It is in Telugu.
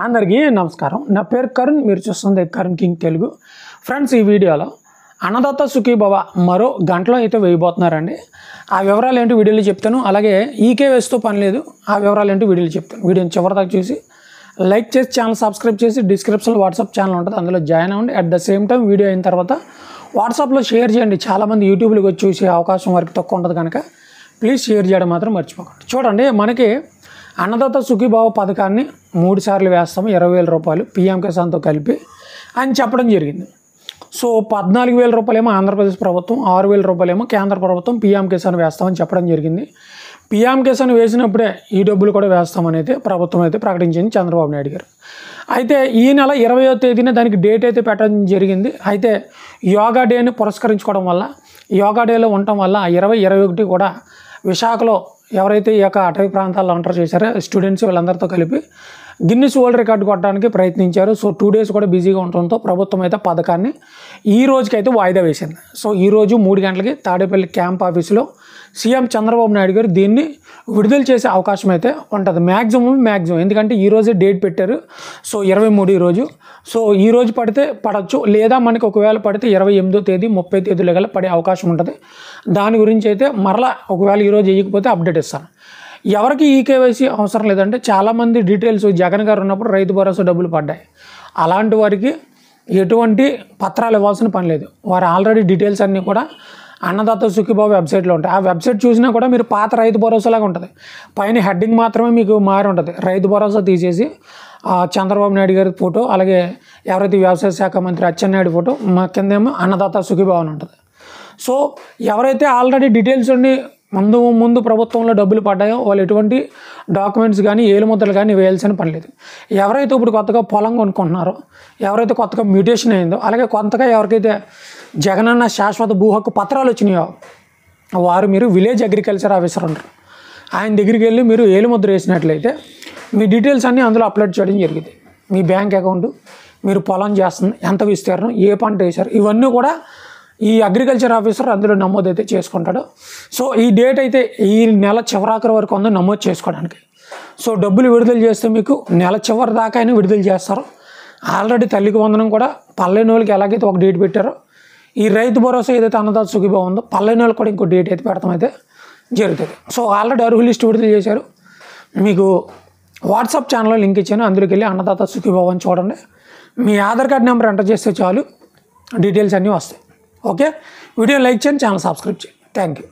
అందరికీ నమస్కారం. నా పేరు కరుణ్. మీరు చూస్తుంది కరుణ్ కింగ్ తెలుగు. ఫ్రెండ్స్, ఈ వీడియోలో అన్నదాత సుఖీభవ మరో గంటలో అయితే వేయబోతున్నారండి. ఆ వివరాలు ఏంటి వీడియోలో చెప్తాను. అలాగే ఈకే వేస్తూ పని లేదు, ఆ వివరాలు ఏంటి వీడియోలో చెప్తాను. వీడియోని చివరిదాకా చూసి లైక్ చేసి ఛానల్ సబ్స్క్రైబ్ చేసి డిస్క్రిప్షన్లో వాట్సాప్ ఛానల్ ఉంటుంది, అందులో జాయిన్ అవ్వండి. At the same time video అయిన తర్వాత వాట్సాప్లో షేర్ చేయండి. చాలామంది యూట్యూబ్లోకి వచ్చి చూసే అవకాశం వరకు తక్కువ ఉంటుంది కనుక ప్లీజ్ షేర్ చేయడం మాత్రం మర్చిపోకండి. చూడండి, మనకి అన్నదాత సుఖీభావ పథకాన్ని 3 సార్లు వేస్తాము, 20,000 రూపాయలు పీఎం కిసాన్తో కలిపి అని చెప్పడం జరిగింది. సో 14,000 రూపాయలేమో ఆంధ్రప్రదేశ్ ప్రభుత్వం, 6,000 రూపాయలేమో కేంద్ర ప్రభుత్వం పీఎం కిసాన్ వేస్తామని చెప్పడం జరిగింది. పీఎం కిసాన్ వేసినప్పుడే ఈ డబ్బులు కూడా వేస్తామని అయితే ప్రభుత్వం అయితే ప్రకటించింది చంద్రబాబు నాయుడు గారు. అయితే ఈ నెల 20వ తేదీన దానికి డేట్ అయితే పెట్టడం జరిగింది. అయితే యోగా డేని పురస్కరించుకోవడం వల్ల, యోగా డేలో ఉండటం వల్ల 20, 21 కూడా విశాఖలో ఎవరైతే ఈ యొక్క అటవీ ప్రాంతాల్లో ఎంటర్ చేశారో స్టూడెంట్స్ వీళ్ళందరితో కలిపి గిన్నిస్ వరల్డ్ రికార్డు కొట్టడానికి ప్రయత్నించారు. సో 2 డేస్ కూడా బిజీగా ఉండటంతో ప్రభుత్వం అయితే పథకాన్ని ఈ రోజుకైతే వాయిదా వేసింది. సో ఈరోజు 3 గంటలకి తాడేపల్లి క్యాంప్ ఆఫీసులో సీఎం చంద్రబాబు నాయుడు గారు దీన్ని విడుదల చేసే అవకాశం అయితే ఉంటుంది. మ్యాక్సిమం ఎందుకంటే ఈరోజే డేట్ పెట్టారు. సో 23 ఈరోజు. సో ఈరోజు పడితే పడవచ్చు, లేదా మనకి ఒకవేళ పడితే 28వ తేదీ 30 తేదీల గల పడే అవకాశం ఉంటుంది. దాని గురించి అయితే మరలా ఒకవేళ ఈరోజు వేయకపోతే అప్డేట్ ఇస్తాను. ఎవరికి ఈకేవైసీ అవసరం లేదంటే చాలామంది డీటెయిల్స్ జగన్ గారు ఉన్నప్పుడు రైతు భరోసా డబ్బులు పడ్డాయి. అలాంటి వారికి ఎటువంటి పత్రాలు ఇవ్వాల్సిన పని లేదు. వారు ఆల్రెడీ డీటెయిల్స్ అన్నీ కూడా అన్నదాత సుఖీభావ వెబ్సైట్లో ఉంటాయి. ఆ వెబ్సైట్ చూసినా కూడా మీరు పాత రైతు భరోసాలాగా ఉంటుంది. పైన హెడ్డింగ్ మాత్రమే మీకు మారి ఉంటుంది. రైతు భరోసా తీసేసి చంద్రబాబు నాయుడు గారి ఫోటో, అలాగే ఎవరైతే వ్యవసాయ శాఖ మంత్రి అచ్చెన్నాయుడు ఫోటో, మా కిందేమో అన్నదాత సుఖీభావ అని ఉంటుంది. సో ఎవరైతే ఆల్రెడీ డీటెయిల్స్ ఉండి ముందు ప్రభుత్వంలో డబ్బులు పడ్డాయో వాళ్ళు ఎటువంటి డాక్యుమెంట్స్ కానీ ఏలుముద్రలు కానీ వేయాల్సిన పని లేదు. ఎవరైతే ఇప్పుడు కొత్తగా పొలం కొనుక్కుంటున్నారో, ఎవరైతే కొత్తగా మ్యూటేషన్ అయిందో, అలాగే కొత్తగా ఎవరికైతే జగనన్న శాశ్వత భూ హక్కు పత్రాలు వచ్చినాయో వారు మీరు విలేజ్ అగ్రికల్చర్ ఆఫీసర్ ఉంటారు, ఆయన దగ్గరికి వెళ్ళి మీరు ఏలుముద్ర వేసినట్లయితే మీ డీటెయిల్స్ అన్నీ అందులో అప్లోడ్ చేయడం జరిగింది. మీ బ్యాంక్ అకౌంట్, మీరు పొలం చేస్తుంది, ఎంత విస్తీర్ణం, ఏ పంట వేశారు, ఇవన్నీ కూడా ఈ అగ్రికల్చర్ ఆఫీసర్ అందులో నమోదైతే చేసుకుంటాడు. సో ఈ డేట్ అయితే ఈ నెల చివరాఖరి వరకు ఉందో నమోదు చేసుకోవడానికి. సో డబ్బులు విడుదల చేస్తే మీకు నెల చివరి దాకా అయినా విడుదల చేస్తారు. ఆల్రెడీ తల్లికి వందనం కూడా పల్లెని వాళ్ళకి ఎలాగైతే ఒక డేట్ పెట్టారో, ఈ రైతు భరోసా ఏదైతే అన్నదాత సుఖీభావ ఉందో పల్లెని వాళ్ళకి కూడా ఇంకో డేట్ అయితే పెడతాం అయితే జరుగుతుంది. సో ఆల్రెడీ అర్హుల లిస్ట్ విడుదల చేశారు. మీకు వాట్సాప్ ఛానల్లో లింక్ ఇచ్చాను, అందులోకి వెళ్ళి అన్నదాత సుఖీభావ అని చూడండి. మీ ఆధార్ కార్డ్ నెంబర్ ఎంటర్ చేస్తే చాలు, డీటెయిల్స్ అన్నీ వస్తాయి. ఓకే, వీడియో లైక్ చేయండి, ఛానల్ సబ్స్క్రైబ్ చేయండి. Thank you.